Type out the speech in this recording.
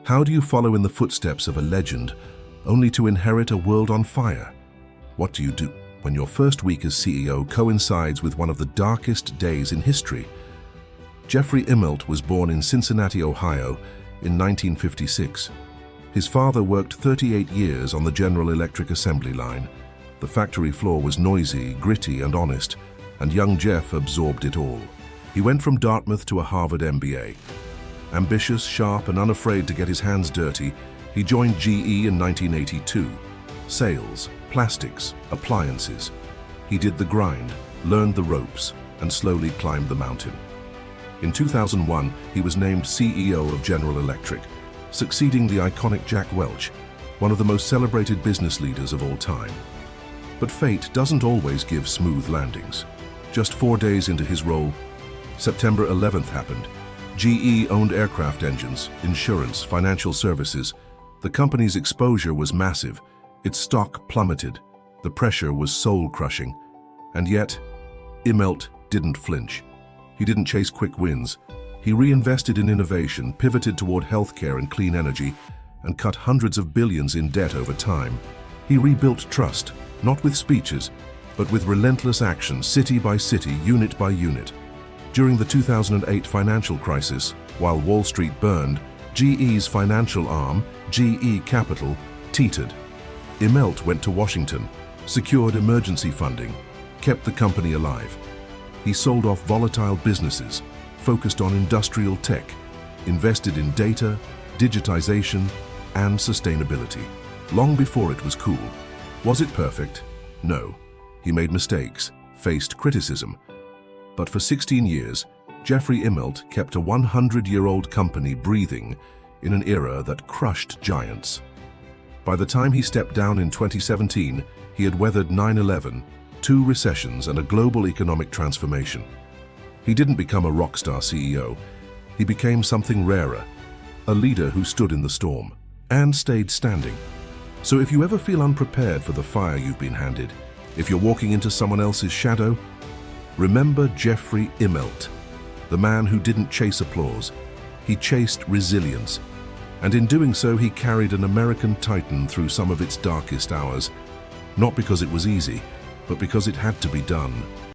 How do you follow in the footsteps of a legend, only to inherit a world on fire? What do you do when your first week as CEO coincides with one of the darkest days in history? Jeffrey Immelt was born in Cincinnati, Ohio, in 1956. His father worked 38 years on the General Electric assembly line. The factory floor was noisy, gritty, and honest, and young Jeff absorbed it all. He went from Dartmouth to a Harvard MBA. Ambitious, sharp, and unafraid to get his hands dirty, he joined GE in 1982. Sales, plastics, appliances. He did the grind, learned the ropes, and slowly climbed the mountain. In 2001, he was named CEO of General Electric, succeeding the iconic Jack Welch, one of the most celebrated business leaders of all time. But fate doesn't always give smooth landings. Just 4 days into his role, September 11th happened. GE owned aircraft engines, insurance, financial services. The company's exposure was massive. Its stock plummeted. The pressure was soul-crushing. And yet, Immelt didn't flinch. He didn't chase quick wins. He reinvested in innovation, pivoted toward healthcare and clean energy, and cut hundreds of billions in debt over time. He rebuilt trust, not with speeches, but with relentless action, city by city, unit by unit. During the 2008 financial crisis, while Wall Street burned, GE's financial arm, GE Capital, teetered. Immelt went to Washington, secured emergency funding, kept the company alive. He sold off volatile businesses, focused on industrial tech, invested in data, digitization, and sustainability. Long before it was cool. Was it perfect? No. He made mistakes, faced criticism. But for 16 years, Jeffrey Immelt kept a 100-year-old company breathing in an era that crushed giants. By the time he stepped down in 2017, he had weathered 9/11, 2 recessions, and a global economic transformation. He didn't become a rock star CEO. He became something rarer, a leader who stood in the storm and stayed standing. So if you ever feel unprepared for the fire you've been handed, if you're walking into someone else's shadow, remember Jeffrey Immelt, the man who didn't chase applause. He chased resilience. And in doing so, he carried an American titan through some of its darkest hours, not because it was easy, but because it had to be done.